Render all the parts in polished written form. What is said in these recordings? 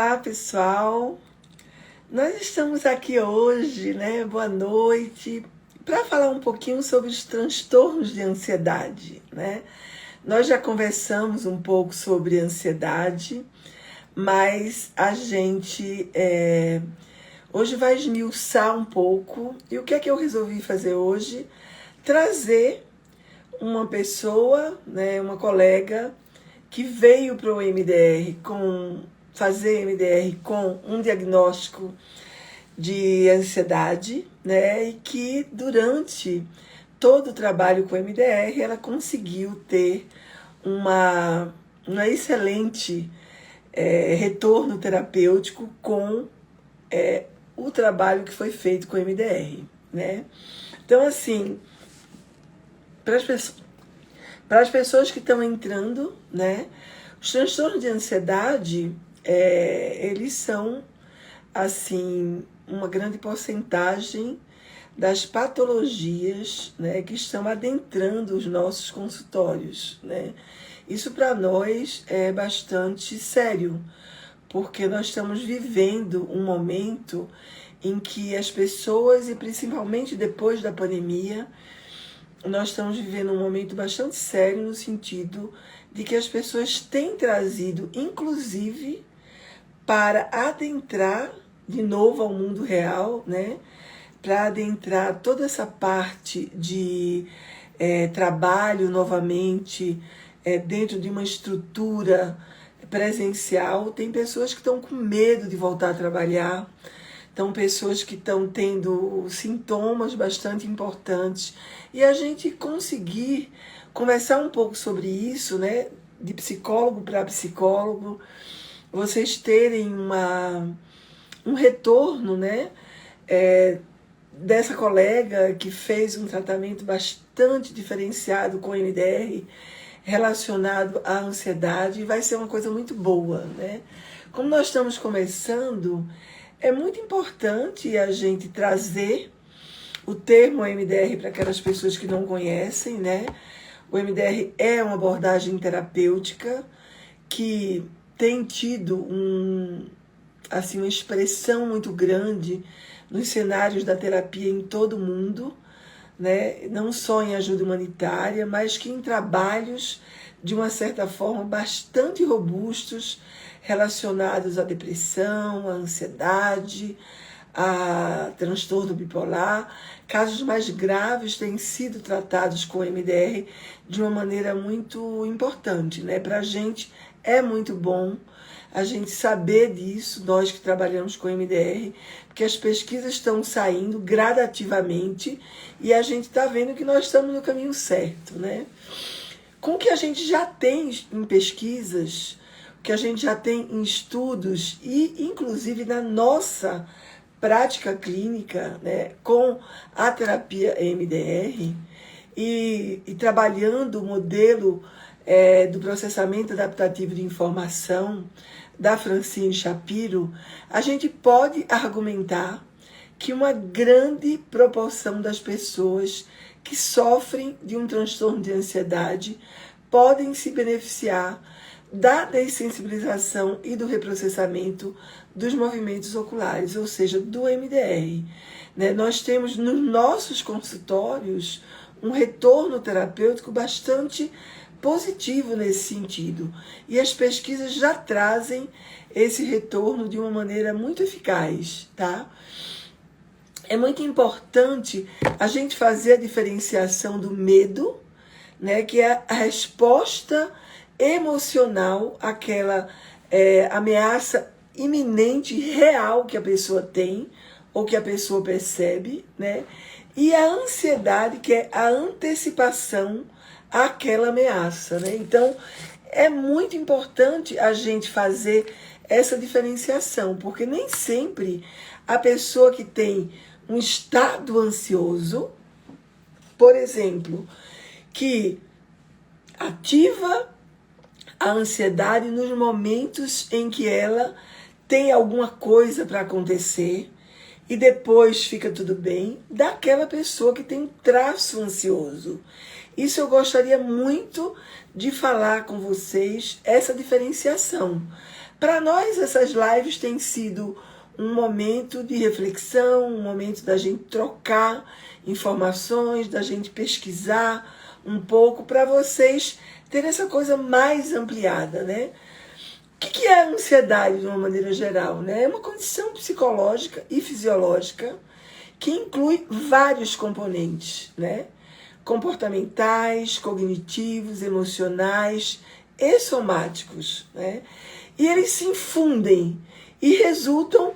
Olá, pessoal. Nós estamos aqui hoje, né? Boa noite, para falar um pouquinho sobre os transtornos de ansiedade, né? Nós já conversamos um pouco sobre ansiedade, mas a gente hoje vai esmiuçar um pouco. E o que é que eu resolvi fazer hoje? Trazer uma pessoa, né, uma colega que veio para o MDR fazer MDR com um diagnóstico de ansiedade, né, e que durante todo o trabalho com o MDR ela conseguiu ter uma excelente retorno terapêutico com o trabalho que foi feito com o MDR, né? Então, assim, para as pessoas que estão entrando, né, os transtornos de ansiedade, eles são, assim, uma grande porcentagem das patologias, né, que estão adentrando os nossos consultórios, né? Isso para nós é bastante sério, porque nós estamos vivendo um momento em que as pessoas, e principalmente depois da pandemia, nós estamos vivendo um momento bastante sério no sentido de que as pessoas têm trazido, inclusive, para adentrar de novo ao mundo real, né? Para adentrar toda essa parte de trabalho novamente dentro de uma estrutura presencial. Tem pessoas que estão com medo de voltar a trabalhar. Então, pessoas que estão tendo sintomas bastante importantes. E a gente conseguir conversar um pouco sobre isso, né? De psicólogo para psicólogo, vocês terem um retorno, né? Dessa colega que fez um tratamento bastante diferenciado com o MDR relacionado à ansiedade, vai ser uma coisa muito boa, né? Como nós estamos começando, é muito importante a gente trazer o termo MDR para aquelas pessoas que não conhecem, né? O MDR é uma abordagem terapêutica que tem tido uma expressão muito grande nos cenários da terapia em todo o mundo, né? Não só em ajuda humanitária, mas que em trabalhos, de uma certa forma, bastante robustos, relacionados à depressão, à ansiedade, a transtorno bipolar. Casos mais graves têm sido tratados com MDR de uma maneira muito importante, né? Para a gente é muito bom a gente saber disso, nós que trabalhamos com MDR, porque as pesquisas estão saindo gradativamente e a gente está vendo que nós estamos no caminho certo, né? Com o que a gente já tem em pesquisas, o que a gente já tem em estudos e, inclusive, na nossa prática clínica, né, com a terapia MDR e trabalhando o modelo do processamento adaptativo de informação da Francine Shapiro, a gente pode argumentar que uma grande proporção das pessoas que sofrem de um transtorno de ansiedade podem se beneficiar da dessensibilização e do reprocessamento dos movimentos oculares, ou seja, do MDR. Né? Nós temos nos nossos consultórios um retorno terapêutico bastante positivo nesse sentido. E as pesquisas já trazem esse retorno de uma maneira muito eficaz, tá? É muito importante a gente fazer a diferenciação do medo, né, que é a resposta emocional àquela ameaça iminente, real que a pessoa tem ou que a pessoa percebe, né? E a ansiedade, que é a antecipação àquela ameaça, né? Então, é muito importante a gente fazer essa diferenciação, porque nem sempre a pessoa que tem um estado ansioso, por exemplo, que ativa a ansiedade nos momentos em que ela tem alguma coisa para acontecer e depois fica tudo bem, daquela pessoa que tem um traço ansioso. Isso eu gostaria muito de falar com vocês, essa diferenciação. Para nós, essas lives têm sido um momento de reflexão, um momento da gente trocar informações, da gente pesquisar um pouco para vocês terem essa coisa mais ampliada, né? O que é a ansiedade de uma maneira geral, né? É uma condição psicológica e fisiológica que inclui vários componentes, né? Comportamentais, cognitivos, emocionais e somáticos, né? E eles se infundem e resultam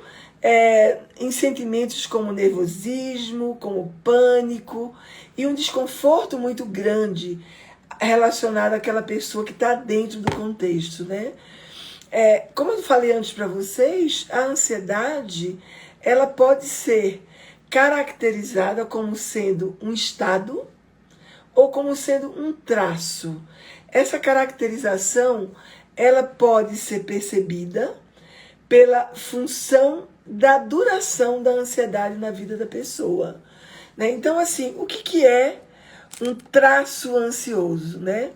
em sentimentos como nervosismo, como pânico e um desconforto muito grande relacionado àquela pessoa que está dentro do contexto, né? Como eu falei antes para vocês, a ansiedade ela pode ser caracterizada como sendo um estado ou como sendo um traço. Essa caracterização ela pode ser percebida pela função da duração da ansiedade na vida da pessoa, né? Então, assim, o que é um traço ansioso, né?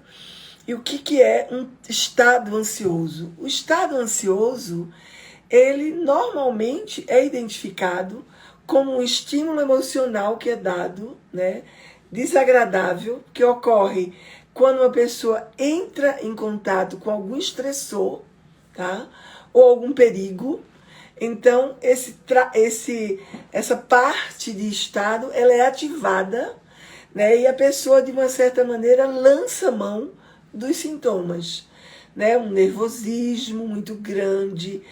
E o que é um estado ansioso? O estado ansioso, ele normalmente é identificado como um estímulo emocional que é dado, né, desagradável, que ocorre quando uma pessoa entra em contato com algum estressor, tá? Ou algum perigo. Então, essa parte de estado ela é ativada, né? E a pessoa, de uma certa maneira, lança mão dos sintomas, né? Um nervosismo muito grande,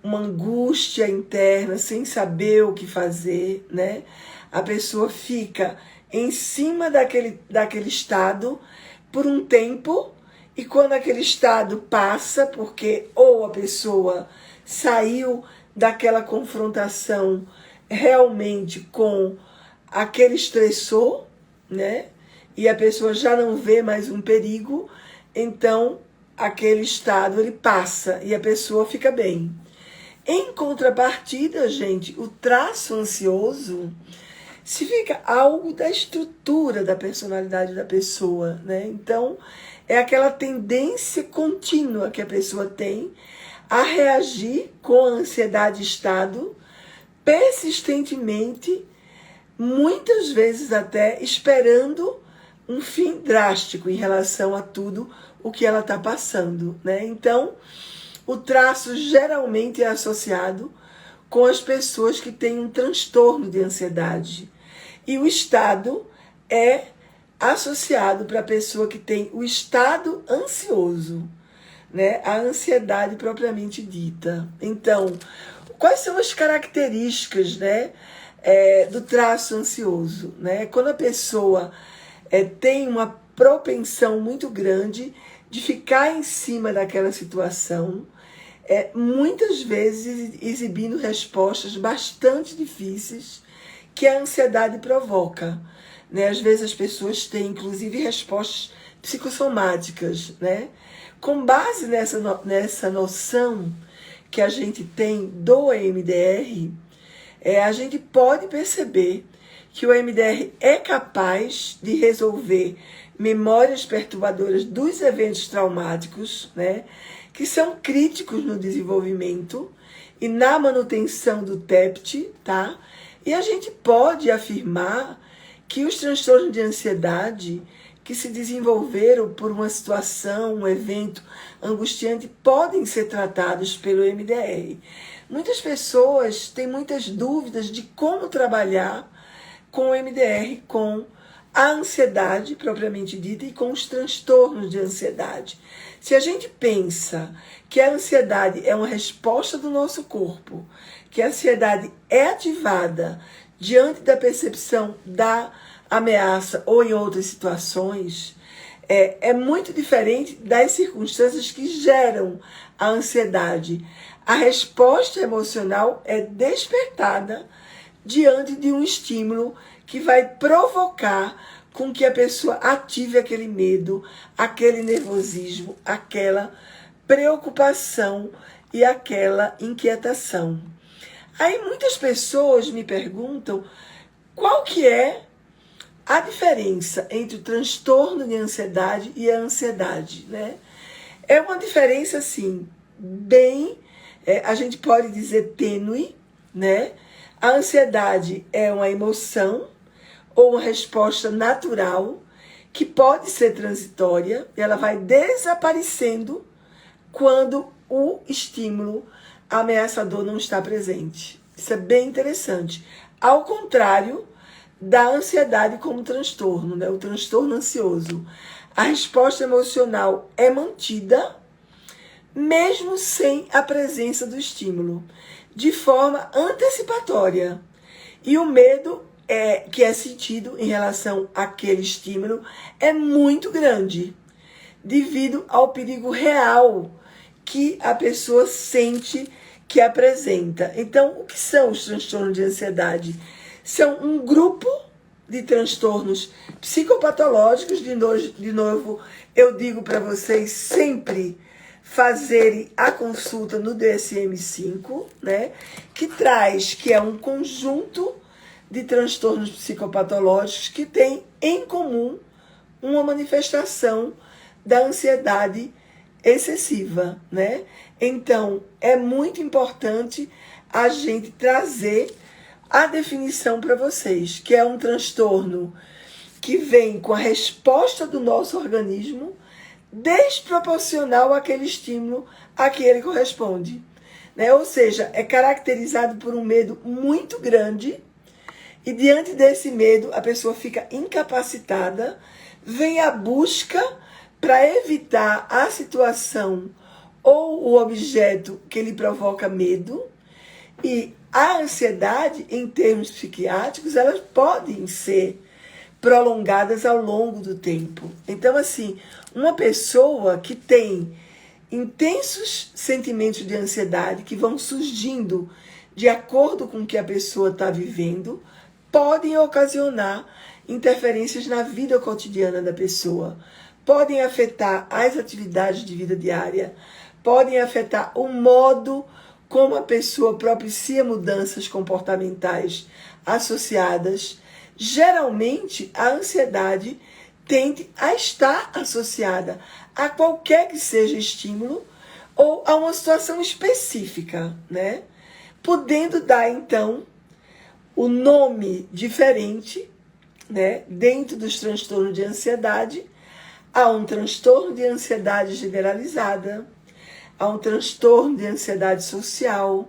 uma angústia interna, sem saber o que fazer, né? A pessoa fica em cima daquele estado por um tempo, e quando aquele estado passa, porque ou a pessoa saiu daquela confrontação realmente com aquele estressor, né? E a pessoa já não vê mais um perigo, então aquele estado ele passa e a pessoa fica bem. Em contrapartida, gente, o traço ansioso significa algo da estrutura da personalidade da pessoa, né? Então, é aquela tendência contínua que a pessoa tem a reagir com a ansiedade e estado persistentemente, muitas vezes até esperando um fim drástico em relação a tudo o que ela está passando, né? Então, o traço geralmente é associado com as pessoas que têm um transtorno de ansiedade. E o estado é associado para a pessoa que tem o estado ansioso, né? A ansiedade propriamente dita. Então, quais são as características, né, do traço ansioso, né? Quando a pessoa tem uma propensão muito grande de ficar em cima daquela situação, muitas vezes exibindo respostas bastante difíceis que a ansiedade provoca, né? Às vezes as pessoas têm, inclusive, respostas psicossomáticas, né? Com base nessa noção que a gente tem do EMDR, a gente pode perceber que o EMDR é capaz de resolver memórias perturbadoras dos eventos traumáticos, né, que são críticos no desenvolvimento e na manutenção do TEPT, tá? E a gente pode afirmar que os transtornos de ansiedade que se desenvolveram por uma situação, um evento angustiante, podem ser tratados pelo EMDR. Muitas pessoas têm muitas dúvidas de como trabalhar com o EMDR, com a ansiedade propriamente dita e com os transtornos de ansiedade. Se a gente pensa que a ansiedade é uma resposta do nosso corpo, que a ansiedade é ativada diante da percepção da ameaça ou em outras situações, é muito diferente das circunstâncias que geram a ansiedade. A resposta emocional é despertada diante de um estímulo que vai provocar com que a pessoa ative aquele medo, aquele nervosismo, aquela preocupação e aquela inquietação. Aí muitas pessoas me perguntam qual que é a diferença entre o transtorno de ansiedade e a ansiedade, né? É uma diferença, assim, bem a gente pode dizer tênue, né? A ansiedade é uma emoção ou uma resposta natural que pode ser transitória e ela vai desaparecendo quando o estímulo ameaçador não está presente. Isso é bem interessante. Ao contrário da ansiedade como transtorno, né? O transtorno ansioso. A resposta emocional é mantida mesmo sem a presença do estímulo, de forma antecipatória. E o medo que é sentido em relação àquele estímulo é muito grande, devido ao perigo real que a pessoa sente que apresenta. Então, o que são os transtornos de ansiedade? São um grupo de transtornos psicopatológicos. De novo, eu digo para vocês sempre fazerem a consulta no DSM-5, né? Que é um conjunto de transtornos psicopatológicos que tem em comum uma manifestação da ansiedade excessiva, né? Então, é muito importante a gente trazer a definição para vocês, que é um transtorno que vem com a resposta do nosso organismo desproporcional àquele estímulo a que ele corresponde, né? Ou seja, é caracterizado por um medo muito grande e diante desse medo a pessoa fica incapacitada, vem a busca para evitar a situação ou o objeto que lhe provoca medo. E a ansiedade, em termos psiquiátricos, elas podem ser prolongadas ao longo do tempo. Então, assim, uma pessoa que tem intensos sentimentos de ansiedade que vão surgindo de acordo com o que a pessoa está vivendo, podem ocasionar interferências na vida cotidiana da pessoa, podem afetar as atividades de vida diária, podem afetar o modo como a pessoa propicia mudanças comportamentais associadas. Geralmente, a ansiedade tende a estar associada a qualquer que seja estímulo ou a uma situação específica, né? Podendo dar, então, o nome diferente, né, dentro dos transtornos de ansiedade. Há um transtorno de ansiedade generalizada, há um transtorno de ansiedade social,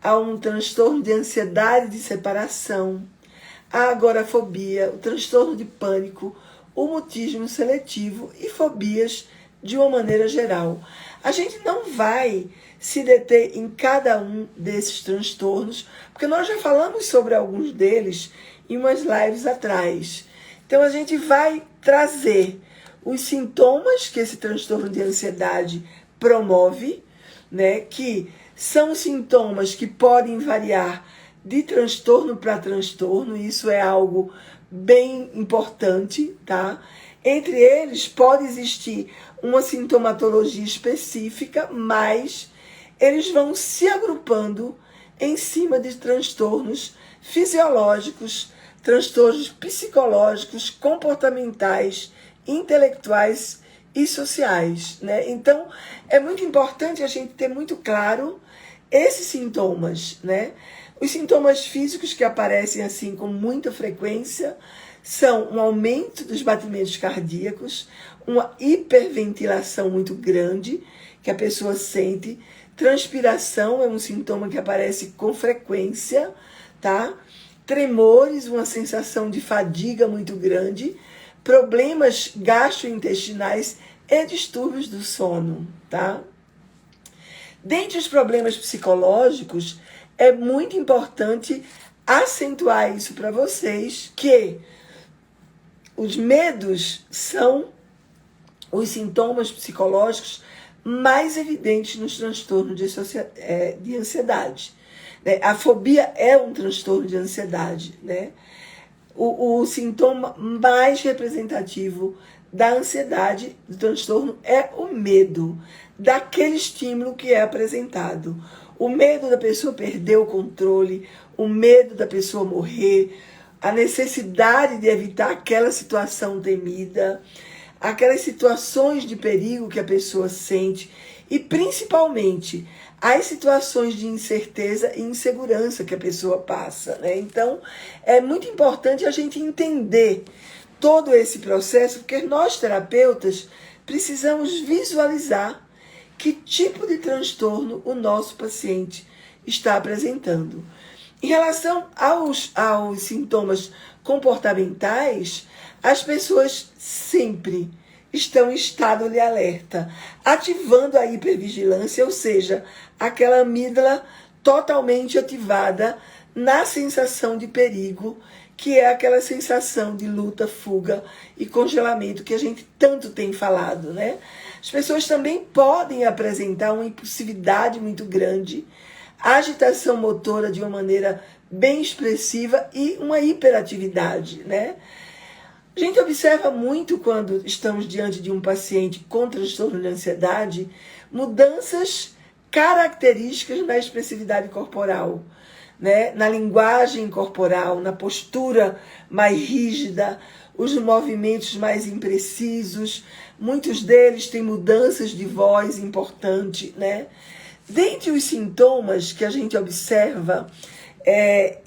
há um transtorno de ansiedade de separação, a agorafobia, o transtorno de pânico, o mutismo seletivo e fobias de uma maneira geral. A gente não vai se deter em cada um desses transtornos, porque nós já falamos sobre alguns deles em umas lives atrás. Então a gente vai trazer os sintomas que esse transtorno de ansiedade promove, né, que são sintomas que podem variar de transtorno para transtorno, e isso é algo bem importante, tá? Entre eles pode existir uma sintomatologia específica, mas eles vão se agrupando em cima de transtornos fisiológicos, transtornos psicológicos, comportamentais, intelectuais e sociais, né? Então, é muito importante a gente ter muito claro esses sintomas, né? Os sintomas físicos que aparecem assim com muita frequência são um aumento dos batimentos cardíacos, uma hiperventilação muito grande que a pessoa sente, transpiração é um sintoma que aparece com frequência, tá? Tremores, uma sensação de fadiga muito grande, problemas gastrointestinais e distúrbios do sono, tá? Dentre os problemas psicológicos, é muito importante acentuar isso para vocês, que os medos são os sintomas psicológicos mais evidentes nos transtornos de ansiedade. Né? A fobia é um transtorno de ansiedade, né? O sintoma mais representativo da ansiedade, do transtorno, é o medo daquele estímulo que é apresentado. O medo da pessoa perder o controle, o medo da pessoa morrer, a necessidade de evitar aquela situação temida, aquelas situações de perigo que a pessoa sente e principalmente as situações de incerteza e insegurança que a pessoa passa, né? Então, é muito importante a gente entender todo esse processo, porque nós terapeutas precisamos visualizar que tipo de transtorno o nosso paciente está apresentando. Em relação aos sintomas comportamentais, as pessoas sempre estão em estado de alerta, ativando a hipervigilância, ou seja, aquela amígdala totalmente ativada na sensação de perigo, que é aquela sensação de luta, fuga e congelamento que a gente tanto tem falado, né? As pessoas também podem apresentar uma impulsividade muito grande, agitação motora de uma maneira bem expressiva e uma hiperatividade, né? A gente observa muito quando estamos diante de um paciente com transtorno de ansiedade, mudanças características na expressividade corporal, né? Na linguagem corporal, na postura mais rígida, os movimentos mais imprecisos, muitos deles têm mudanças de voz importante, né? Dentre os sintomas que a gente observa,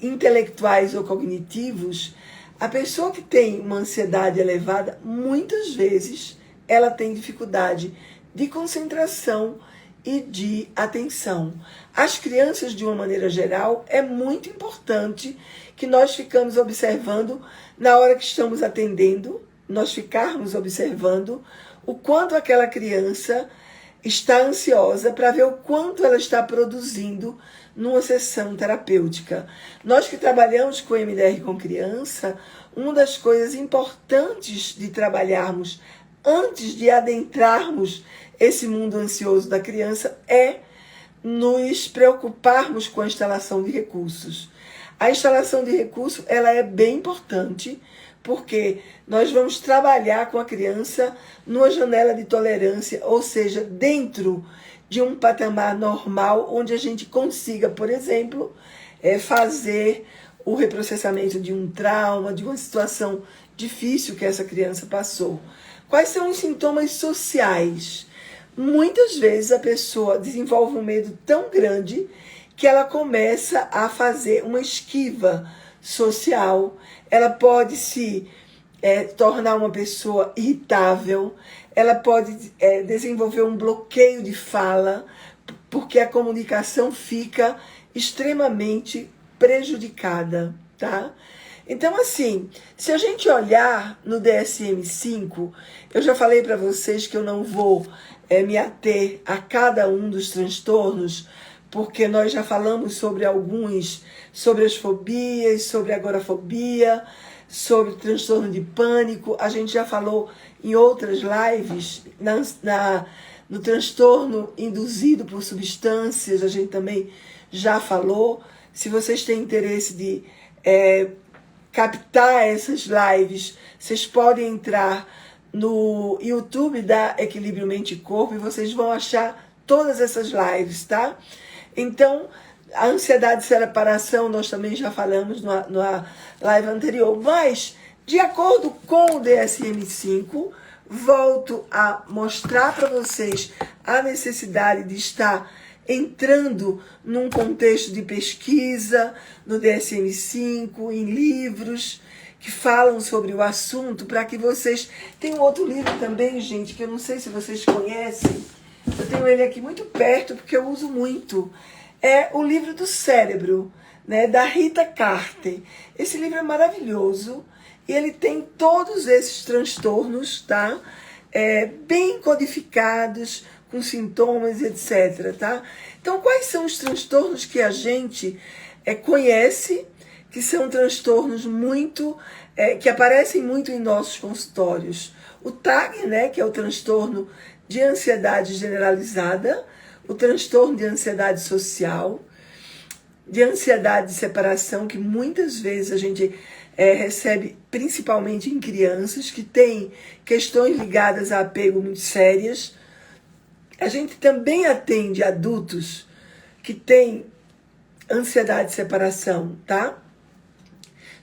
intelectuais ou cognitivos, a pessoa que tem uma ansiedade elevada, muitas vezes, ela tem dificuldade de concentração e de atenção. As crianças, de uma maneira geral, é muito importante que nós ficamos observando, na hora que estamos atendendo, nós ficarmos observando o quanto aquela criança está ansiosa para ver o quanto ela está produzindo numa sessão terapêutica. Nós que trabalhamos com MDR com criança, uma das coisas importantes de trabalharmos antes de adentrarmos esse mundo ansioso da criança é nos preocuparmos com a instalação de recursos. A instalação de recursos, ela é bem importante, porque nós vamos trabalhar com a criança numa janela de tolerância, ou seja, dentro de um patamar normal, onde a gente consiga, por exemplo, fazer o reprocessamento de um trauma, de uma situação difícil que essa criança passou. Quais são os sintomas sociais? Muitas vezes a pessoa desenvolve um medo tão grande que ela começa a fazer uma esquiva social, ela pode se tornar uma pessoa irritável, ela pode desenvolver um bloqueio de fala, porque a comunicação fica extremamente prejudicada, tá? Então, assim, se a gente olhar no DSM-5, eu já falei para vocês que eu não vou me ater a cada um dos transtornos, porque nós já falamos sobre alguns, sobre as fobias, sobre a agorafobia, sobre o transtorno de pânico. A gente já falou em outras lives, no transtorno induzido por substâncias, a gente também já falou. Se vocês têm interesse de captar essas lives, vocês podem entrar no YouTube da Equilíbrio Mente e Corpo e vocês vão achar todas essas lives, tá? Então, a ansiedade de separação, nós também já falamos na live anterior, mas, de acordo com o DSM-5, volto a mostrar para vocês a necessidade de estar entrando num contexto de pesquisa no DSM-5, em livros que falam sobre o assunto, para que vocês... Tem um outro livro também, gente, que eu não sei se vocês conhecem, eu tenho ele aqui muito perto, porque eu uso muito. É o livro do cérebro, né, da Rita Carter. Esse livro é maravilhoso e ele tem todos esses transtornos, tá? Bem codificados, com sintomas, etc. Tá? Então, quais são os transtornos que a gente conhece, que são transtornos muito, que aparecem muito em nossos consultórios? O TAG, né, que é o transtorno de ansiedade generalizada, o transtorno de ansiedade social, de ansiedade de separação, que muitas vezes a gente recebe principalmente em crianças que têm questões ligadas a apego muito sérias. A gente também atende adultos que têm ansiedade de separação, tá?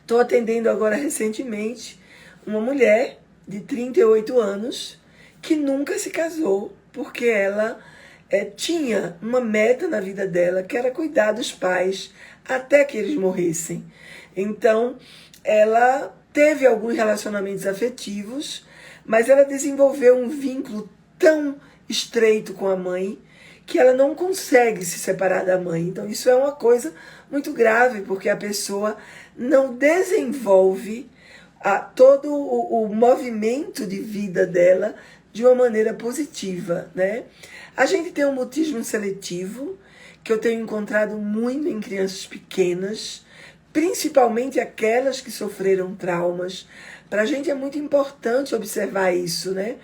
Estou atendendo agora recentemente uma mulher de 38 anos que nunca se casou porque ela tinha uma meta na vida dela, que era cuidar dos pais até que eles morressem. Então, ela teve alguns relacionamentos afetivos, mas ela desenvolveu um vínculo tão estreito com a mãe que ela não consegue se separar da mãe. Então, isso é uma coisa muito grave, porque a pessoa não desenvolve todo o movimento de vida dela de uma maneira positiva, né? A gente tem um mutismo seletivo, que eu tenho encontrado muito em crianças pequenas, principalmente aquelas que sofreram traumas. Para a gente é muito importante observar isso, né?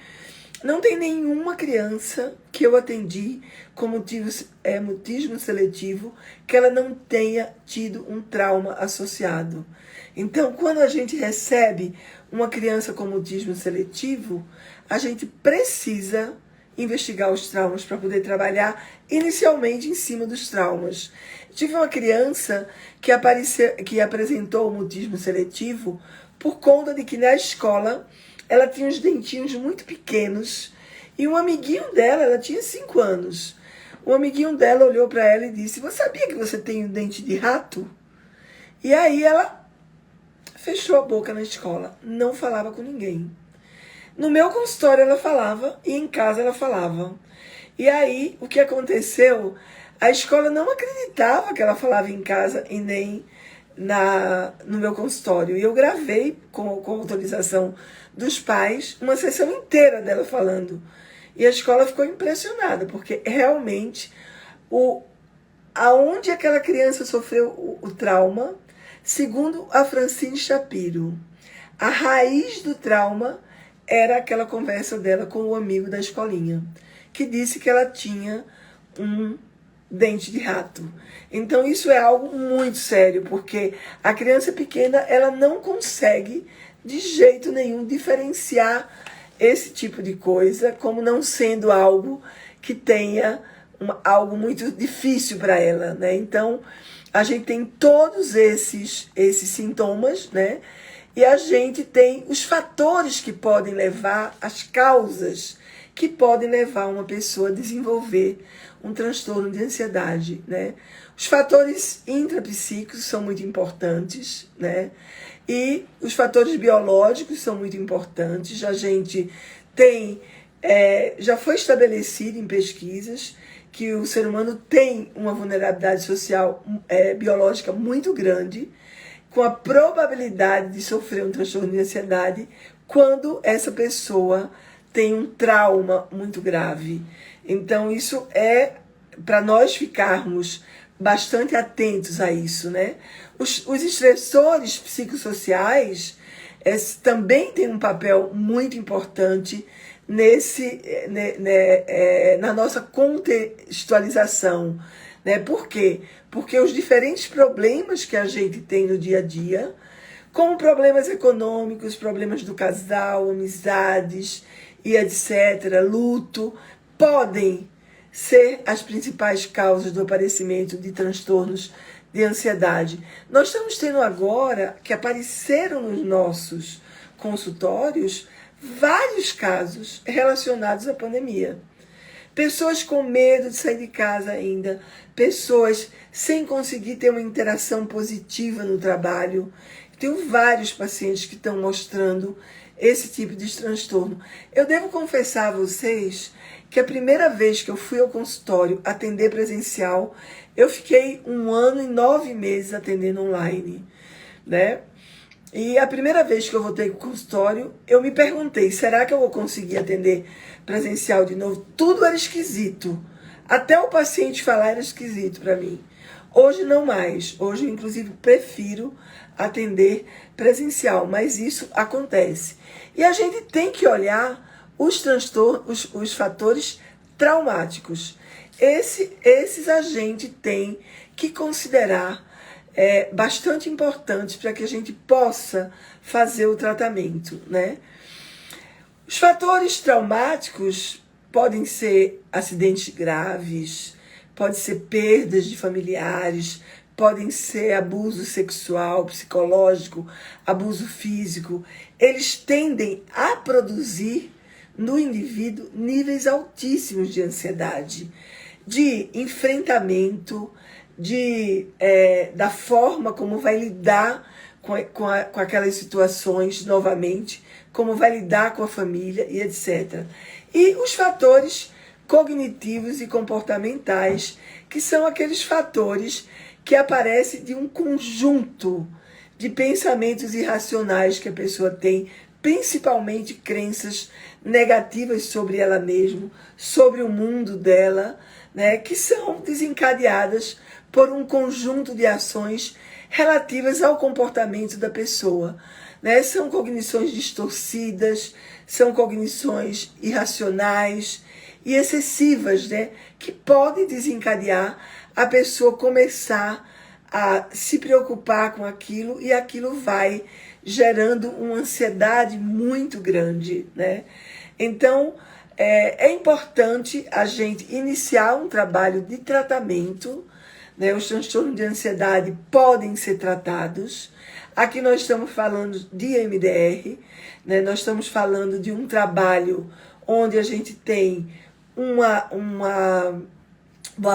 Não tem nenhuma criança que eu atendi com mutismo seletivo que ela não tenha tido um trauma associado. Então, quando a gente recebe uma criança com mutismo seletivo, a gente precisa investigar os traumas para poder trabalhar inicialmente em cima dos traumas. Tive uma criança que apresentou o mutismo seletivo por conta de que na escola ela tinha uns dentinhos muito pequenos e um amiguinho dela, ela tinha 5 anos, um amiguinho dela olhou para ela e disse: "Você sabia que você tem um dente de rato?" E aí ela fechou a boca na escola, não falava com ninguém. No meu consultório ela falava e em casa ela falava. E aí, o que aconteceu? A escola não acreditava que ela falava em casa e nem no meu consultório. E eu gravei, com autorização dos pais, uma sessão inteira dela falando. E a escola ficou impressionada, porque realmente aonde aquela criança sofreu o trauma, segundo a Francine Shapiro, a raiz do trauma era aquela conversa dela com o amigo da escolinha, que disse que ela tinha um dente de rato. Então isso é algo muito sério, porque a criança pequena ela não consegue de jeito nenhum diferenciar esse tipo de coisa como não sendo algo que tenha algo muito difícil para ela, né? Então a gente tem todos esses sintomas, né? E a gente tem os fatores que podem levar, as causas que podem levar uma pessoa a desenvolver um transtorno de ansiedade, né? Os fatores intrapsíquicos são muito importantes, né? E os fatores biológicos são muito importantes. A gente tem, já foi estabelecido em pesquisas que o ser humano tem uma vulnerabilidade social biológica muito grande, com a probabilidade de sofrer um transtorno de ansiedade quando essa pessoa tem um trauma muito grave. Então, isso é para nós ficarmos bastante atentos a isso, né? Os estressores psicossociais também têm um papel muito importante na nossa contextualização, né? Por quê? Porque os diferentes problemas que a gente tem no dia a dia, como problemas econômicos, problemas do casal, amizades e etc., luto, podem ser as principais causas do aparecimento de transtornos de ansiedade. Nós estamos tendo agora que apareceram nos nossos consultórios vários casos relacionados à pandemia. Pessoas com medo de sair de casa ainda, pessoas sem conseguir ter uma interação positiva no trabalho. Tenho vários pacientes que estão mostrando esse tipo de transtorno. Eu devo confessar a vocês que a primeira vez que eu fui ao consultório atender presencial, eu fiquei 1 ano e 9 meses atendendo online, né? E a primeira vez que eu voltei para o consultório, eu me perguntei, será que eu vou conseguir atender presencial de novo? Tudo era esquisito. Até o paciente falar era esquisito para mim. Hoje não mais. Hoje eu, inclusive, prefiro atender presencial, mas isso acontece. E a gente tem que olhar os transtornos, os fatores traumáticos. Esses a gente tem que considerar bastante importantes para que a gente possa fazer o tratamento, né? Os fatores traumáticos podem ser acidentes graves, pode ser perdas de familiares, podem ser abuso sexual, psicológico, abuso físico. Eles tendem a produzir no indivíduo níveis altíssimos de ansiedade, de enfrentamento, da forma como vai lidar com aquelas situações novamente, como vai lidar com a família e etc. E os fatores cognitivos e comportamentais, que são aqueles fatores que aparecem de um conjunto de pensamentos irracionais que a pessoa tem, principalmente crenças negativas sobre ela mesma, sobre o mundo dela, né, que são desencadeadas por um conjunto de ações relativas ao comportamento da pessoa. Né? São cognições distorcidas, são cognições irracionais e excessivas, né, que podem desencadear a pessoa começar a se preocupar com aquilo e aquilo vai gerando uma ansiedade muito grande, né? Então, é importante a gente iniciar um trabalho de tratamento, né? Os transtornos de ansiedade podem ser tratados. Aqui nós estamos falando de MDR, né? Nós estamos falando de um trabalho onde a gente tem uma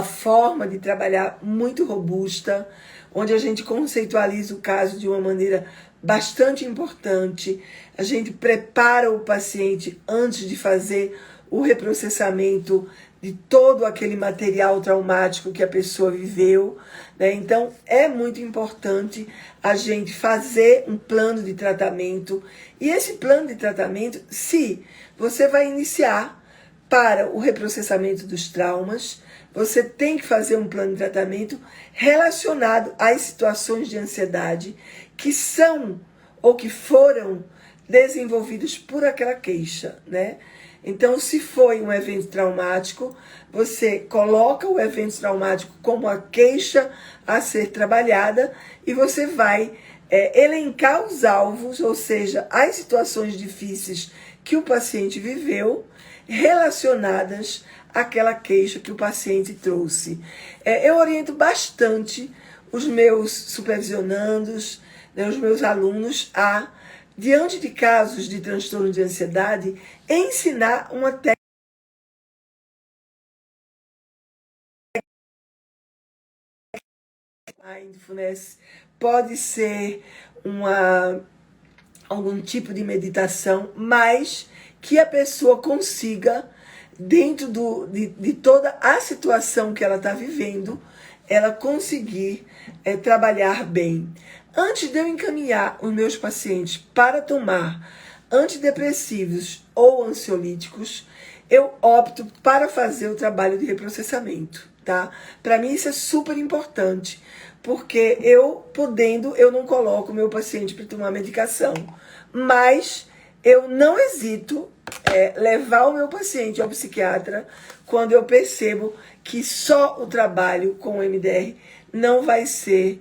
forma de trabalhar muito robusta, onde a gente conceitualiza o caso de uma maneira bastante importante. A gente prepara o paciente antes de fazer o reprocessamento de todo aquele material traumático que a pessoa viveu, né? Então, é muito importante a gente fazer um plano de tratamento. E esse plano de tratamento, se você vai iniciar para o reprocessamento dos traumas, você tem que fazer um plano de tratamento relacionado às situações de ansiedade que são ou que foram desenvolvidas por aquela queixa, né? Então, se foi um evento traumático, você coloca o evento traumático como a queixa a ser trabalhada e você vai elencar os alvos, ou seja, as situações difíceis que o paciente viveu relacionadas àquela queixa que o paciente trouxe. Eu oriento bastante os meus supervisionandos, né, os meus alunos a, diante de casos de transtorno de ansiedade, ensinar uma técnica. Mindfulness pode ser algum tipo de meditação, mas que a pessoa consiga, dentro de toda a situação que ela está vivendo, ela conseguir trabalhar bem. Antes de eu encaminhar os meus pacientes para tomar antidepressivos ou ansiolíticos, eu opto para fazer o trabalho de reprocessamento, tá? Para mim isso é super importante, porque eu não coloco o meu paciente para tomar medicação, mas eu não hesito levar o meu paciente ao psiquiatra quando eu percebo que só o trabalho com o MDR não vai ser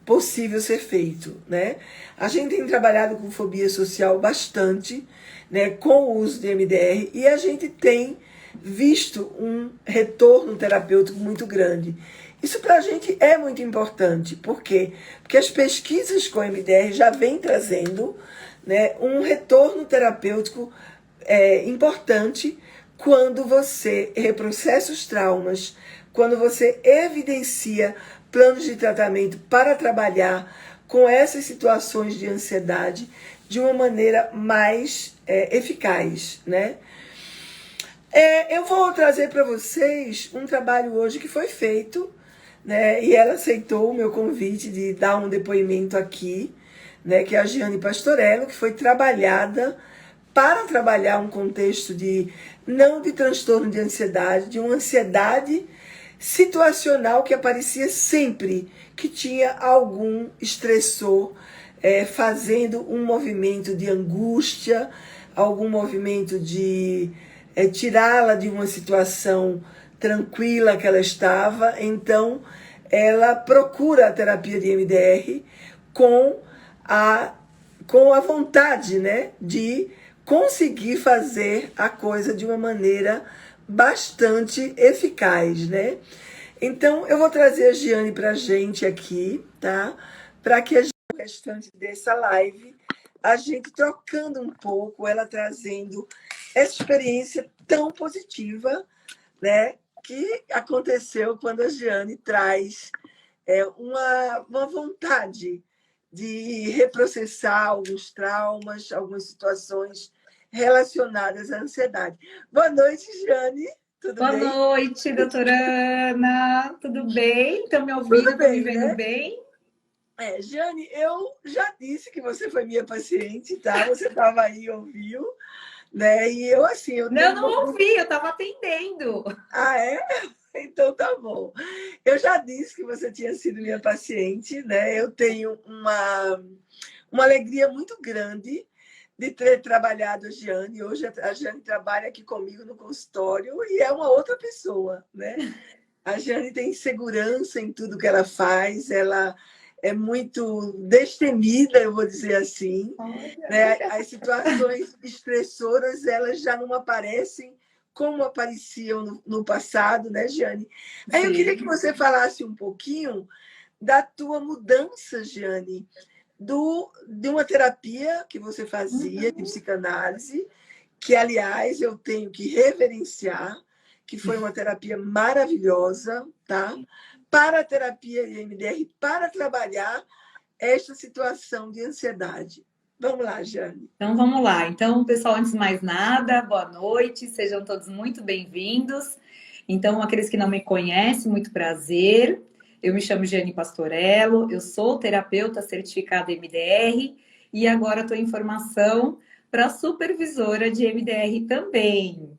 possível ser feito, né? A gente tem trabalhado com fobia social bastante, né, com o uso de MDR, e a gente tem visto um retorno terapêutico muito grande. Isso para a gente é muito importante. Por quê? Porque as pesquisas com MDR já vêm trazendo, né, um retorno terapêutico importante quando você reprocessa os traumas, quando você evidencia planos de tratamento para trabalhar com essas situações de ansiedade de uma maneira mais eficaz, né? Eu vou trazer para vocês um trabalho hoje que foi feito, né? E ela aceitou o meu convite de dar um depoimento aqui, né? Que é a Giane Pastorello, que foi trabalhada para trabalhar um contexto não de transtorno de ansiedade, de uma ansiedade situacional que aparecia sempre que tinha algum estressor fazendo um movimento de angústia, algum movimento de tirá-la de uma situação tranquila que ela estava. Então, ela procura a terapia de MDR com a vontade, né, de conseguir fazer a coisa de uma maneira bastante eficaz, né? Então, eu vou trazer a Giane para a gente aqui, tá? Para que a gente, o restante dessa live, a gente trocando um pouco, ela trazendo essa experiência tão positiva, né, que aconteceu quando a Giane traz uma vontade de reprocessar alguns traumas, algumas situações relacionadas à ansiedade. Boa noite, Giane. Tudo Boa bem? noite, doutora Ana. Tudo bem? Estão me ouvindo? Tudo Estão me bem, vendo né? bem? Giane, eu já disse que você foi minha paciente, tá? Você estava aí, ouviu, né? E eu, assim, eu Não, tenho não ouvi, eu estava atendendo. Ah, é? Então tá bom. Eu já disse que você tinha sido minha paciente, né? Eu tenho uma alegria muito grande de ter trabalhado a Giane. Hoje a Giane trabalha aqui comigo no consultório e é uma outra pessoa, né? A Giane tem segurança em tudo que ela faz, ela é muito destemida, eu vou dizer assim, Olha, né? As situações estressoras, elas já não aparecem como apareciam no passado, né, Giane? Aí eu queria que sim. você falasse um pouquinho da tua mudança, Giane, de uma terapia que você fazia de Uhum. psicanálise, que, aliás, eu tenho que reverenciar, que foi uma terapia maravilhosa, tá? Para a terapia de MDR, para trabalhar esta situação de ansiedade. Vamos lá, Jane. Então vamos lá. Então, pessoal, antes de mais nada, boa noite, sejam todos muito bem-vindos. Então, aqueles que não me conhecem, muito prazer. Eu me chamo Jane Pastorello, eu sou terapeuta certificada MDR e agora estou em formação para supervisora de MDR também.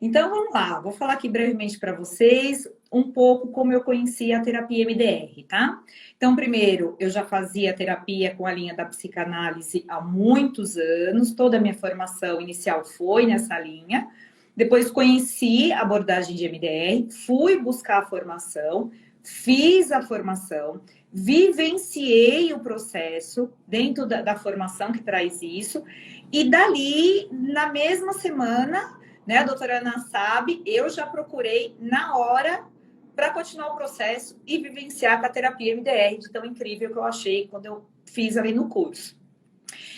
Então vamos lá, vou falar aqui brevemente para vocês um pouco como eu conheci a terapia MDR, tá? Então, primeiro, eu já fazia terapia com a linha da psicanálise há muitos anos, toda a minha formação inicial foi nessa linha. Depois conheci a abordagem de MDR, fui buscar a formação, fiz a formação, vivenciei o processo dentro da formação que traz isso, e dali, na mesma semana, né, a doutora Ana sabe, eu já procurei na hora para continuar o processo e vivenciar com a terapia MDR, de tão incrível que eu achei quando eu fiz ali no curso.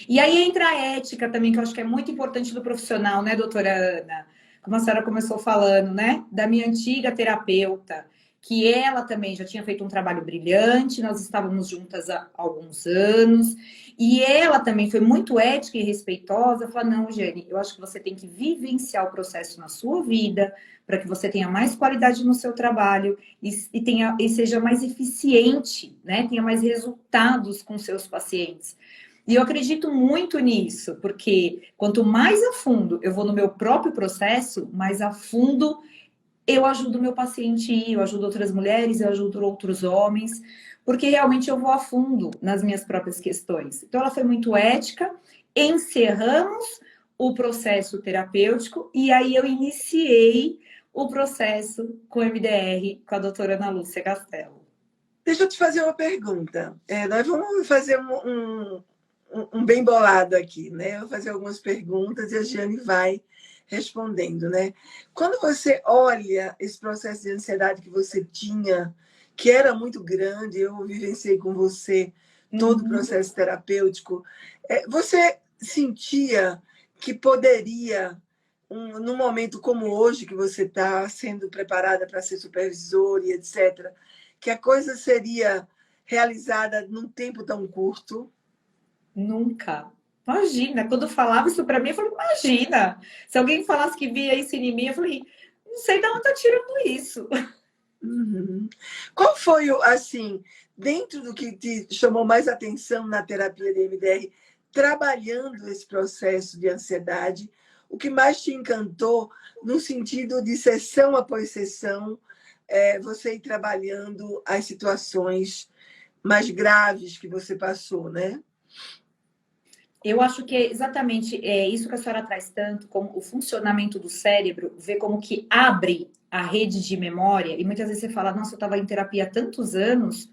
E aí entra a ética também, que eu acho que é muito importante do profissional, né, doutora Ana? Como a senhora começou falando, né, da minha antiga terapeuta, que ela também já tinha feito um trabalho brilhante, nós estávamos juntas há alguns anos, e ela também foi muito ética e respeitosa, falou, não, Jane, eu acho que você tem que vivenciar o processo na sua vida, para que você tenha mais qualidade no seu trabalho e seja mais eficiente, né? Tenha mais resultados com seus pacientes. E eu acredito muito nisso, porque quanto mais a fundo eu vou no meu próprio processo, mais a fundo eu ajudo o meu paciente, eu ajudo outras mulheres, eu ajudo outros homens, porque realmente eu vou a fundo nas minhas próprias questões. Então, ela foi muito ética, encerramos o processo terapêutico e aí eu iniciei o processo com MDR com a doutora Ana Lúcia Castelo. Deixa eu te fazer uma pergunta. Nós vamos fazer um bem bolado aqui, né? Eu vou fazer algumas perguntas e a Giane vai respondendo, né? Quando você olha esse processo de ansiedade que você tinha, que era muito grande, eu vivenciei com você todo o processo terapêutico, você sentia que poderia, num momento como hoje, que você está sendo preparada para ser supervisora e etc., que a coisa seria realizada num tempo tão curto? Nunca. Imagina, quando falava isso para mim, eu falei, imagina. Se alguém falasse que via isso em mim, eu falei, não sei de onde tá tirando isso. Uhum. Qual foi, assim, dentro do que te chamou mais atenção na terapia de MDR, trabalhando esse processo de ansiedade, o que mais te encantou no sentido de sessão após sessão, você ir trabalhando as situações mais graves que você passou, né? Eu acho que é exatamente isso que a senhora traz tanto, como o funcionamento do cérebro, ver como que abre a rede de memória, e muitas vezes você fala, nossa, eu estava em terapia há tantos anos,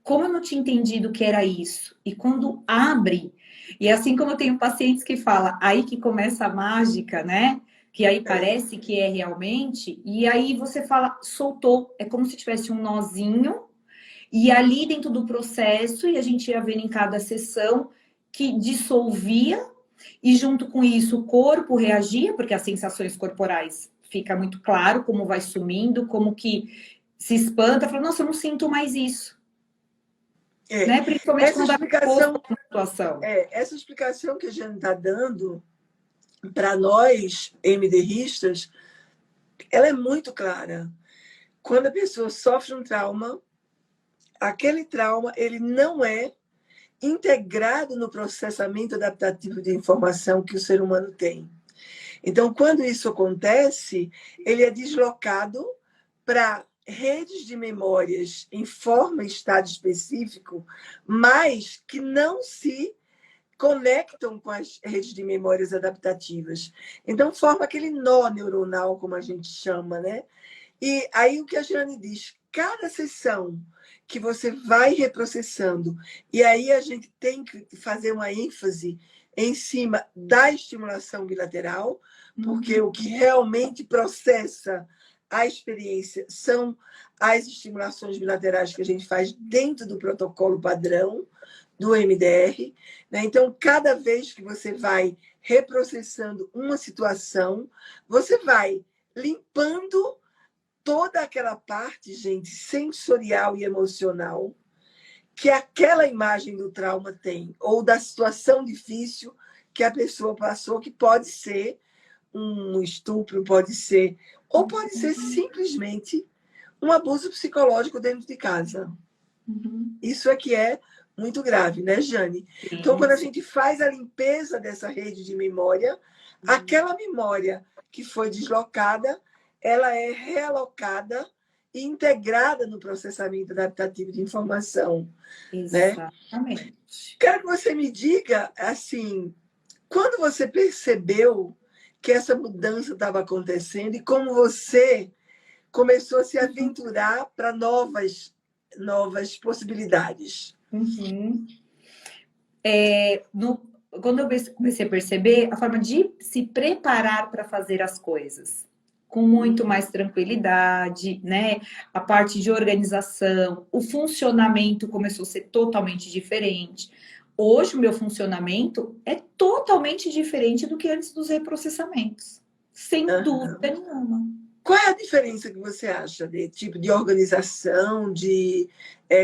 como eu não tinha entendido que era isso? E quando abre, e assim como eu tenho pacientes que falam, aí que começa a mágica, né? Que aí parece que é realmente, e aí você fala, soltou, é como se tivesse um nozinho, e ali dentro do processo, e a gente ia vendo em cada sessão, que dissolvia e junto com isso o corpo reagia, porque as sensações corporais fica muito claro como vai sumindo, como que se espanta, fala, nossa, eu não sinto mais isso. Né? Principalmente Essa quando está exposto explicação, a uma situação. essa explicação que a Jane está dando para nós, MDRistas, ela é muito clara. Quando a pessoa sofre um trauma, aquele trauma ele não é integrado no processamento adaptativo de informação que o ser humano tem. Então, quando isso acontece, ele é deslocado para redes de memórias em forma e estado específico, mas que não se conectam com as redes de memórias adaptativas. Então, forma aquele nó neuronal, como a gente chama, né? E aí o que a Jane diz, cada sessão que você vai reprocessando, e aí a gente tem que fazer uma ênfase em cima da estimulação bilateral, porque o que realmente processa a experiência são as estimulações bilaterais que a gente faz dentro do protocolo padrão do MDR. Né? Então, cada vez que você vai reprocessando uma situação, você vai limpando toda aquela parte, gente, sensorial e emocional que aquela imagem do trauma tem, ou da situação difícil que a pessoa passou, que pode ser um estupro, pode ser, ou pode ser simplesmente um abuso psicológico dentro de casa. Isso é que é muito grave, né, Jane? Então, quando a gente faz a limpeza dessa rede de memória, aquela memória que foi deslocada, ela é realocada e integrada no processamento adaptativo de informação. Exatamente. Né? Quero que você me diga, assim, quando você percebeu que essa mudança estava acontecendo e como você começou a se aventurar para novas possibilidades. Quando eu comecei a perceber a forma de se preparar para fazer as coisas com muito mais tranquilidade, né? A parte de organização, o funcionamento começou a ser totalmente diferente. Hoje, o meu funcionamento é totalmente diferente do que antes dos reprocessamentos, sem dúvida nenhuma. Qual é a diferença que você acha de tipo de organização, de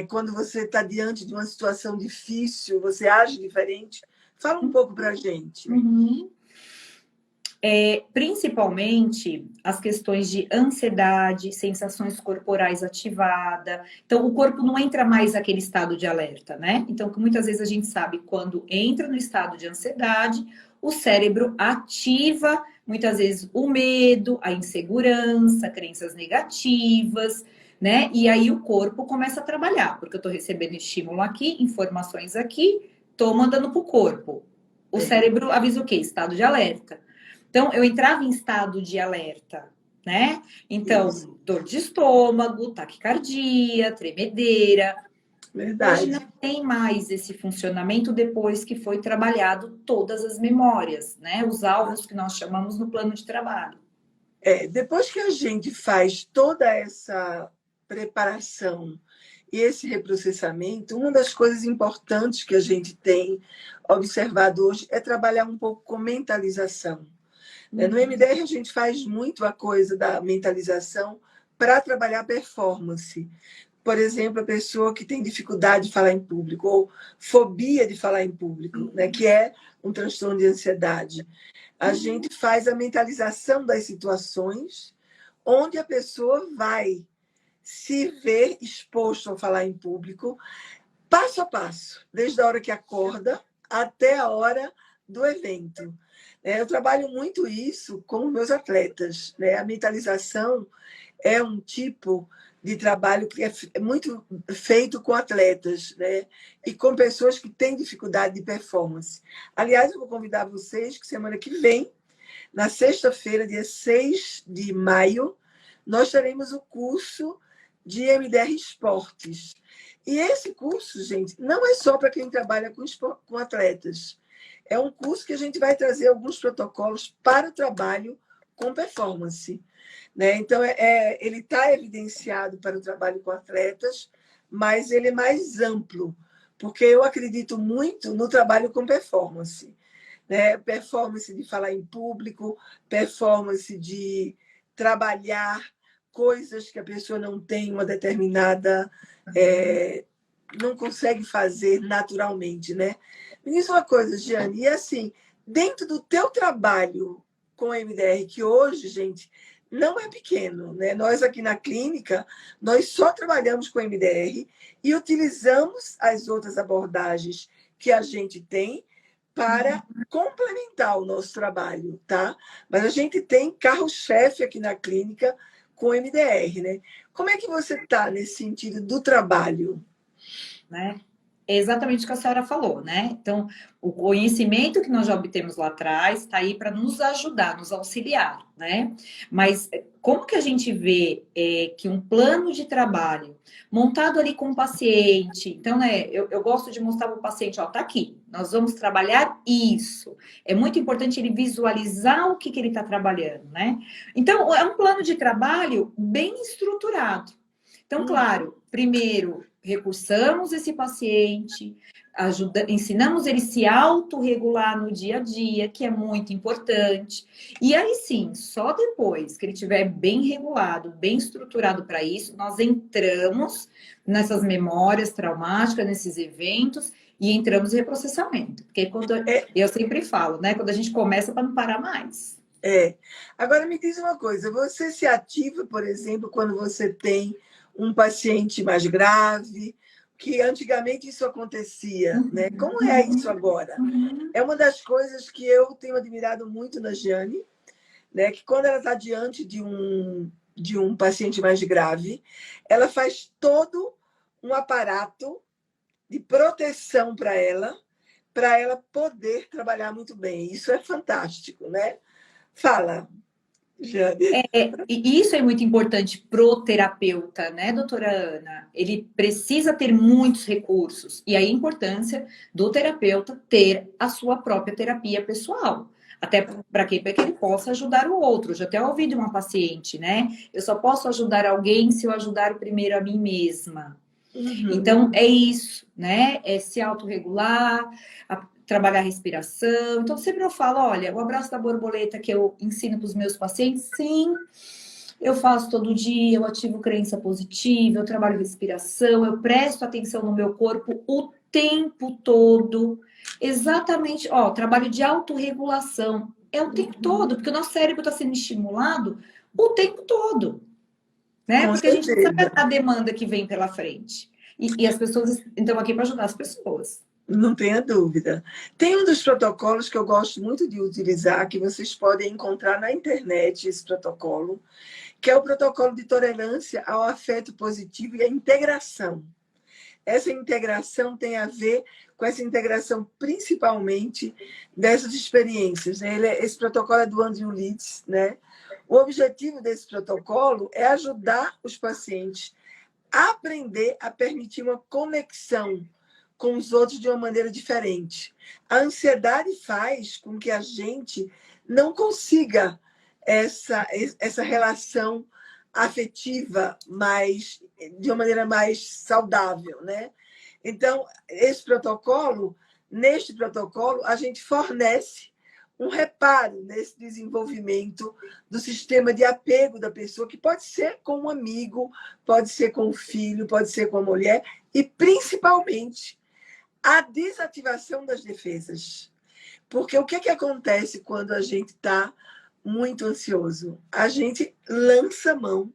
quando você está diante de uma situação difícil, você age diferente? Fala um pouco para a gente. Principalmente as questões de ansiedade, sensações corporais ativadas. Então, o corpo não entra mais naquele estado de alerta, né? Então, muitas vezes a gente sabe quando entra no estado de ansiedade, o cérebro ativa, muitas vezes, o medo, a insegurança, crenças negativas, né? E aí o corpo começa a trabalhar, porque eu estou recebendo estímulo aqui, informações aqui, estou mandando para o corpo. O cérebro avisa o quê? Estado de alerta. Então, eu entrava em estado de alerta, né? Então, dor de estômago, taquicardia, tremedeira. Verdade. Hoje não tem mais esse funcionamento depois que foi trabalhado todas as memórias, né? Os alvos que nós chamamos no plano de trabalho. Depois que a gente faz toda essa preparação e esse reprocessamento, uma das coisas importantes que a gente tem observado hoje é trabalhar um pouco com mentalização. No MDR, a gente faz muito a coisa da mentalização para trabalhar performance. Por exemplo, a pessoa que tem dificuldade de falar em público ou fobia de falar em público, né, que é um transtorno de ansiedade. A gente faz a mentalização das situações onde a pessoa vai se ver exposto a falar em público, passo a passo, desde a hora que acorda até a hora do evento. Eu trabalho muito isso com meus atletas. Né? A mentalização é um tipo de trabalho que é muito feito com atletas, né? E com pessoas que têm dificuldade de performance. Aliás, eu vou convidar vocês que semana que vem, na sexta-feira, dia 6 de maio, nós teremos o curso de MDR Esportes. E esse curso, gente, não é só para quem trabalha com atletas. É um curso que a gente vai trazer alguns protocolos para o trabalho com performance. Né? Então, ele está evidenciado para o trabalho com atletas, mas ele é mais amplo, porque eu acredito muito no trabalho com performance, né? Performance de falar em público, performance de trabalhar coisas que a pessoa não tem uma determinada não consegue fazer naturalmente, né? Me diz uma coisa, Giane, e assim, dentro do teu trabalho com a MDR, que hoje, gente, não é pequeno, né? Nós aqui na clínica, nós só trabalhamos com MDR e utilizamos as outras abordagens que a gente tem para complementar o nosso trabalho, tá? Mas a gente tem carro-chefe aqui na clínica com MDR, né? Como é que você está nesse sentido do trabalho? Né? É exatamente o que a senhora falou, né? Então, o conhecimento que nós já obtemos lá atrás está aí para nos ajudar, nos auxiliar, né? Mas como que a gente vê que um plano de trabalho montado ali com o paciente, então, né, eu gosto de mostrar para o paciente, ó, tá aqui, nós vamos trabalhar isso. É muito importante ele visualizar o que ele está trabalhando, né? Então, é um plano de trabalho bem estruturado. Então, claro, primeiro, recursamos esse paciente, ensinamos ele a se autorregular no dia a dia, que é muito importante. E aí sim, só depois que ele estiver bem regulado, bem estruturado para isso, nós entramos nessas memórias traumáticas, nesses eventos, e entramos em reprocessamento. Porque eu sempre falo, né? Quando a gente começa para não parar mais. Agora me diz uma coisa, você se ativa, por exemplo, quando você tem um paciente mais grave, que antigamente isso acontecia, né? Como é isso agora? É uma das coisas que eu tenho admirado muito na Jane, né? Que quando ela está diante de um paciente mais grave, ela faz todo um aparato de proteção para ela poder trabalhar muito bem. Isso é fantástico, né? Fala, Jane. E isso é muito importante pro terapeuta, né, doutora Ana? Ele precisa ter muitos recursos. E aí a importância do terapeuta ter a sua própria terapia pessoal. Até para quê? Para que ele possa ajudar o outro. Eu já até ouvi de uma paciente, né? Eu só posso ajudar alguém se eu ajudar primeiro a mim mesma. Então, é isso, né? É se autorregular, trabalhar a respiração. Então, sempre eu falo, olha, o abraço da borboleta que eu ensino para os meus pacientes, sim, eu faço todo dia, eu ativo crença positiva, eu trabalho respiração, eu presto atenção no meu corpo o tempo todo. Exatamente, ó, trabalho de autorregulação. É o tempo todo, porque o nosso cérebro está sendo estimulado o tempo todo, né? Com Porque a gente não sabe certeza. a demanda que vem pela frente. E as pessoas estão aqui para ajudar as pessoas. Não tenha dúvida. Tem um dos protocolos que eu gosto muito de utilizar, que vocês podem encontrar na internet, esse protocolo, que é o protocolo de tolerância ao afeto positivo e à integração. Essa integração tem a ver com essa integração principalmente dessas experiências, né? Esse protocolo é do Andrew Leeds, né? O objetivo desse protocolo é ajudar os pacientes a aprender a permitir uma conexão com os outros de uma maneira diferente. A ansiedade faz com que a gente não consiga essa relação afetiva de uma maneira mais saudável, né? Então, neste protocolo, a gente fornece um reparo nesse desenvolvimento do sistema de apego da pessoa, que pode ser com um amigo, pode ser com o filho, pode ser com a mulher, e principalmente a desativação das defesas. Porque o que acontece quando a gente está muito ansioso? A gente lança mão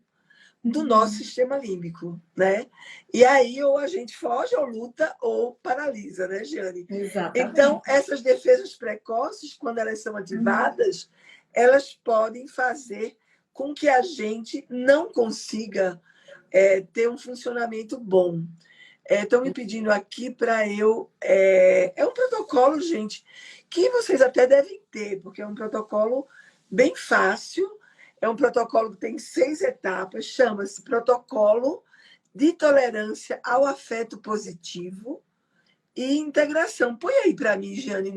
do nosso sistema límbico, né? E aí ou a gente foge ou luta ou paralisa, né, Giane? Exatamente. Então, essas defesas precoces, quando elas são ativadas, elas podem fazer com que a gente não consiga ter um funcionamento bom. Estão me pedindo aqui para eu... É um protocolo, gente, que vocês até devem ter, porque é um protocolo bem fácil. É um protocolo que tem 6 etapas, chama-se Protocolo de Tolerância ao Afeto Positivo e Integração. Põe aí para mim, Jane,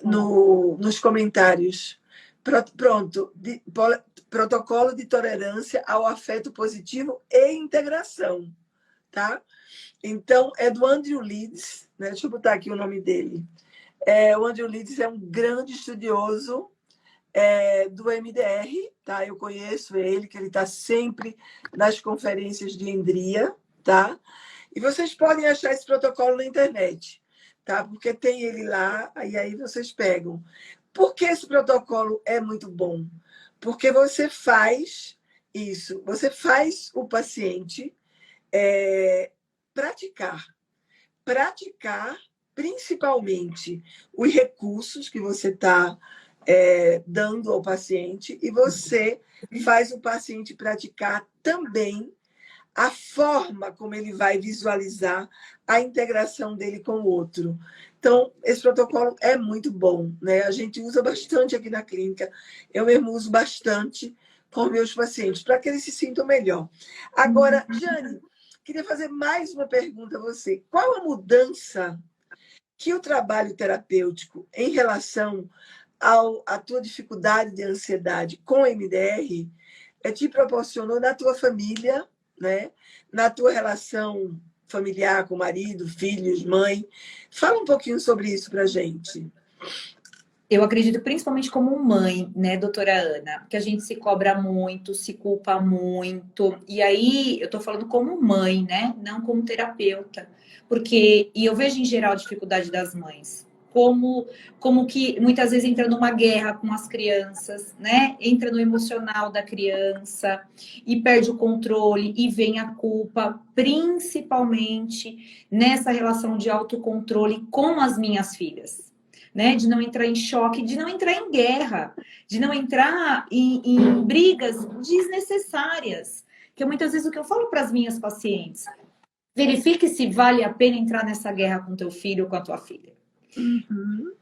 nos comentários. Pronto. Protocolo de Tolerância ao Afeto Positivo e Integração. tá? Então, é do Andrew Leeds, né? Deixa eu botar aqui o nome dele. O Andrew Leeds é um grande estudioso do MDR, tá? Eu conheço ele, que ele está sempre nas conferências de Endria, tá? E vocês podem achar esse protocolo na internet, tá? Porque tem ele lá, e aí vocês pegam. Por que esse protocolo é muito bom? Porque você faz isso, você faz o paciente praticar. Praticar, principalmente, os recursos que você está dando ao paciente, e você faz o paciente praticar também a forma como ele vai visualizar a integração dele com o outro. Então, esse protocolo é muito bom, né? A gente usa bastante aqui na clínica, eu mesmo uso bastante com meus pacientes, para que eles se sintam melhor. Agora, Jane, queria fazer mais uma pergunta a você. Qual a mudança que o trabalho terapêutico em relação à tua dificuldade de ansiedade com MDR te proporcionou na tua família, né? Na tua relação familiar com marido, filhos, mãe? Fala um pouquinho sobre isso para a gente. Eu acredito principalmente como mãe, né, doutora Ana, que a gente se cobra muito, se culpa muito. E aí, eu tô falando como mãe, né, não como terapeuta. E eu vejo em geral a dificuldade das mães. Como que muitas vezes entra numa guerra com as crianças, né? Entra no emocional da criança e perde o controle e vem a culpa, principalmente nessa relação de autocontrole com as minhas filhas. Né, de não entrar em choque, de não entrar em guerra, de não entrar em brigas desnecessárias. Que muitas vezes o que eu falo para as minhas pacientes, verifique se vale a pena entrar nessa guerra com teu filho ou com a tua filha. Uhum.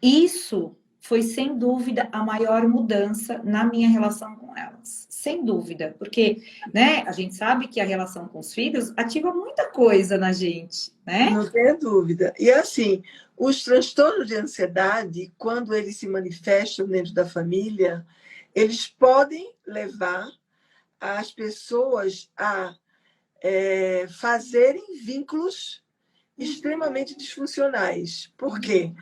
Isso foi, sem dúvida, a maior mudança na minha relação com elas. Sem dúvida. Porque, né, a gente sabe que a relação com os filhos ativa muita coisa na gente, né? Não tenha dúvida. E assim, os transtornos de ansiedade, quando eles se manifestam dentro da família, eles podem levar as pessoas a fazerem vínculos extremamente disfuncionais. Por quê?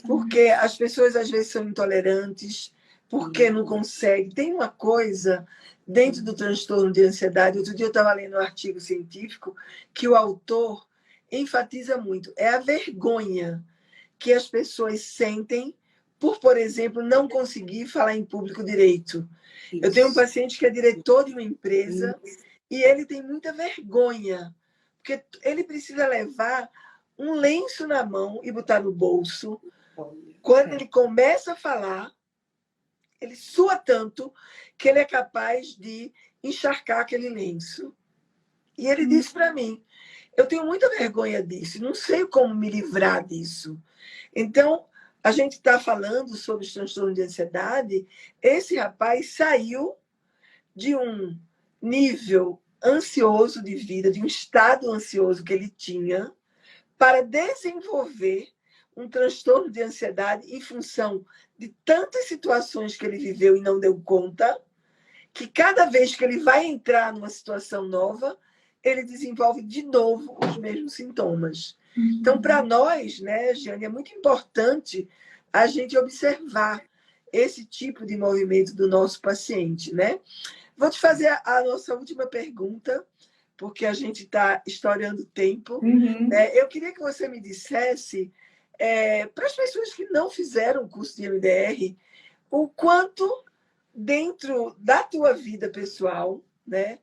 Porque as pessoas às vezes são intolerantes, porque não conseguem. Tem uma coisa dentro do transtorno de ansiedade, outro dia eu estava lendo um artigo científico que o autor enfatiza muito, é a vergonha que as pessoas sentem por exemplo, não conseguir falar em público direito. Eu tenho um paciente que é diretor de uma empresa e ele tem muita vergonha, porque ele precisa levar um lenço na mão e botar no bolso. Quando ele começa a falar, ele sua tanto que ele é capaz de encharcar aquele lenço. E ele disse para mim, eu tenho muita vergonha disso, não sei como me livrar disso. Então, a gente está falando sobre os transtornos de ansiedade. Esse rapaz saiu de um nível ansioso de vida, de um estado ansioso que ele tinha, para desenvolver um transtorno de ansiedade em função de tantas situações que ele viveu e não deu conta, que cada vez que ele vai entrar numa situação nova, ele desenvolve de novo os mesmos sintomas. Então, para nós, né, Jane, é muito importante a gente observar esse tipo de movimento do nosso paciente, né? Vou te fazer a nossa última pergunta, porque a gente está estourando o tempo. Né? Eu queria que você me dissesse, para as pessoas que não fizeram o curso de MDR, o quanto dentro da tua vida pessoal, né,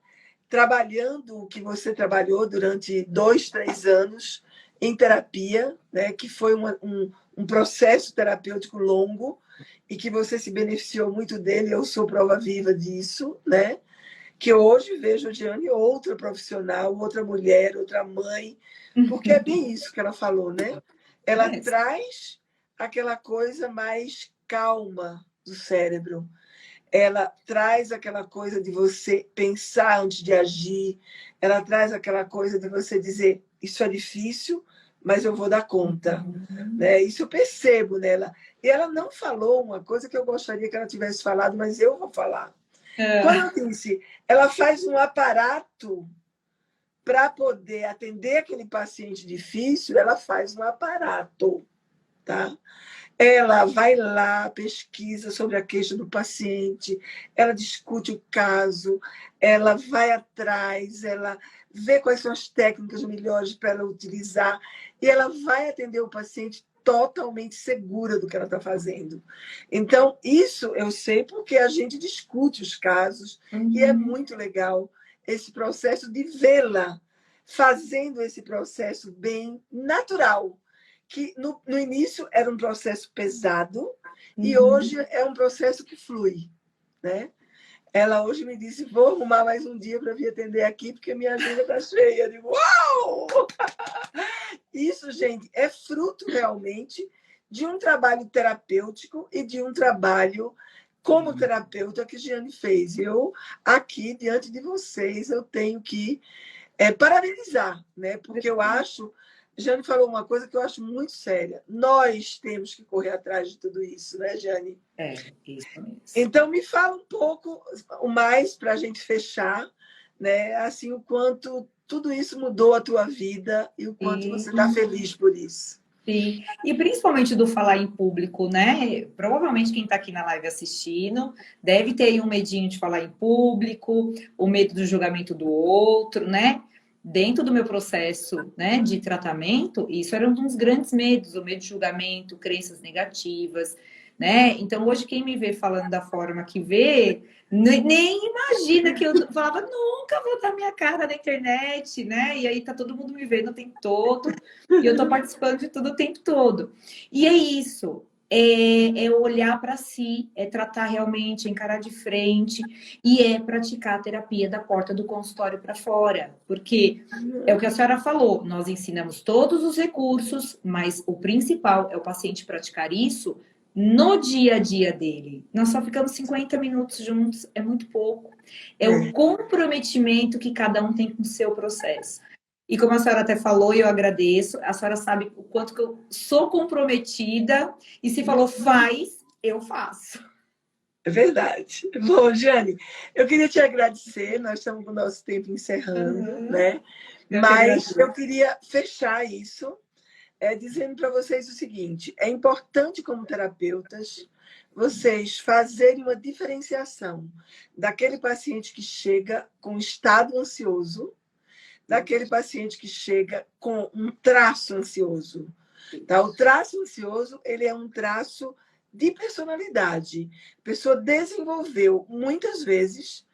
trabalhando o que você trabalhou durante 2, 3 anos em terapia, né, que foi um processo terapêutico longo e que você se beneficiou muito dele, eu sou prova viva disso, né? Que hoje vejo a Diane outra profissional, outra mulher, outra mãe, porque é bem isso que ela falou, né? Ela traz aquela coisa mais calma do cérebro, ela traz aquela coisa de você pensar antes de agir, ela traz aquela coisa de você dizer, isso é difícil, mas eu vou dar conta. Né? Isso eu percebo nela. E ela não falou uma coisa que eu gostaria que ela tivesse falado, mas eu vou falar. Quando eu disse, ela faz um aparato para poder atender aquele paciente difícil, ela faz um aparato, tá? Ela vai lá, pesquisa sobre a queixa do paciente, ela discute o caso, ela vai atrás, ela vê quais são as técnicas melhores para ela utilizar e ela vai atender o paciente totalmente segura do que ela está fazendo. Então, isso eu sei porque a gente discute os casos e é muito legal esse processo de vê-la fazendo esse processo bem natural, que no início era um processo pesado e hoje é um processo que flui, né? Ela hoje me disse, vou arrumar mais um dia para vir atender aqui, porque minha agenda está cheia. Eu digo, uau! Isso, gente, é fruto realmente de um trabalho terapêutico e de um trabalho como terapeuta que Giane fez. Eu, aqui, diante de vocês, eu tenho que parabenizar, né? Porque eu acho... Jane falou uma coisa que eu acho muito séria. Nós temos que correr atrás de tudo isso, né, Jane? É, isso mesmo. Então, me fala um pouco mais para a gente fechar, né? Assim, o quanto tudo isso mudou a tua vida e o quanto você está feliz por isso. Sim, e principalmente do falar em público, né? Provavelmente quem está aqui na live assistindo deve ter aí um medinho de falar em público, o medo do julgamento do outro, né? Dentro do meu processo, né, de tratamento, isso era um dos grandes medos, o medo de julgamento, crenças negativas, né? Então, hoje, quem me vê falando da forma que vê, nem imagina que eu falava, nunca vou dar minha cara na internet, né? E aí tá todo mundo me vendo o tempo todo, e eu tô participando de tudo o tempo todo. E é isso. É olhar para si, é tratar realmente, encarar de frente e é praticar a terapia da porta do consultório para fora, porque é o que a senhora falou, nós ensinamos todos os recursos, mas o principal é o paciente praticar isso no dia a dia dele. Nós só ficamos 50 minutos juntos, é muito pouco. É o comprometimento que cada um tem com o seu processo. E como a senhora até falou, e eu agradeço, a senhora sabe o quanto que eu sou comprometida, e se falou faz, eu faço. É verdade. Bom, Jane, eu queria te agradecer, nós estamos com o nosso tempo encerrando, né? Mas eu queria fechar isso dizendo para vocês o seguinte, é importante como terapeutas vocês fazerem uma diferenciação daquele paciente que chega com estado ansioso, daquele paciente que chega com um traço ansioso. Tá? O traço ansioso ele é um traço de personalidade. A pessoa desenvolveu muitas vezes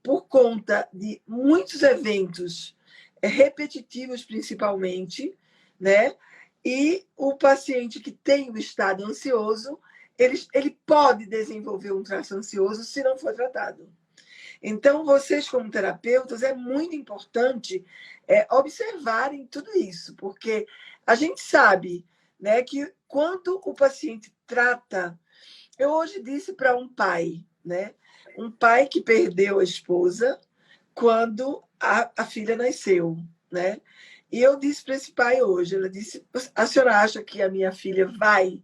por conta de muitos eventos repetitivos, principalmente, né? E o paciente que tem o estado ansioso, ele pode desenvolver um traço ansioso se não for tratado. Então, vocês, como terapeutas, é muito importante observarem tudo isso, porque a gente sabe, né, que quando o paciente trata... Eu hoje disse para um pai, né, um pai que perdeu a esposa quando a filha nasceu, né? E eu disse para esse pai hoje, ela disse, a senhora acha que a minha filha vai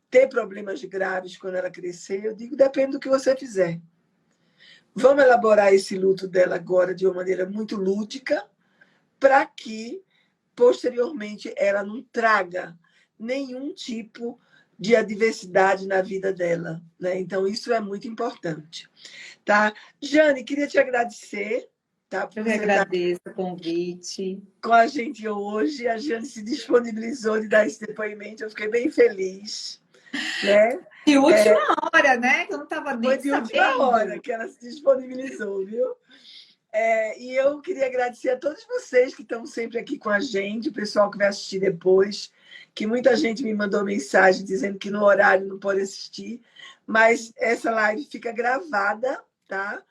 ter problemas graves quando ela crescer? Eu digo, depende do que você fizer. Vamos elaborar esse luto dela agora de uma maneira muito lúdica, para que, posteriormente, ela não traga nenhum tipo de adversidade na vida dela, né? Então, isso é muito importante. Tá? Jane, queria te agradecer. Tá, eu que agradeço o convite. Com a gente hoje, a Jane se disponibilizou de dar esse depoimento, eu fiquei bem feliz. Né? De última hora, né? Eu não estava nem Foi de sabendo. última hora que ela se disponibilizou, viu? E eu queria agradecer a todos vocês que estão sempre aqui com a gente, o pessoal que vai assistir depois, que muita gente me mandou mensagem dizendo que no horário não pode assistir, mas essa live fica gravada, tá?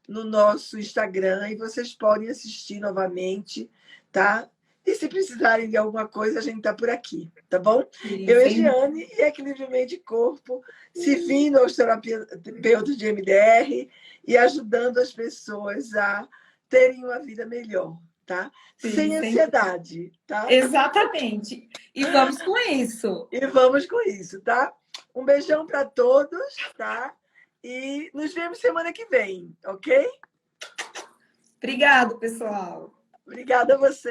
No nosso Instagram, e vocês podem assistir novamente, tá? E se precisarem de alguma coisa, a gente está por aqui, tá bom? Sim, eu e Giane, e Equilíbrio Mente e Corpo, servindo aos terapeutas de MDR e ajudando as pessoas a terem uma vida melhor, tá? Sim, sem ansiedade, tá? Exatamente. E vamos com isso. E vamos com isso, tá? Um beijão para todos, tá? E nos vemos semana que vem, ok? Obrigado, pessoal. Obrigada a você.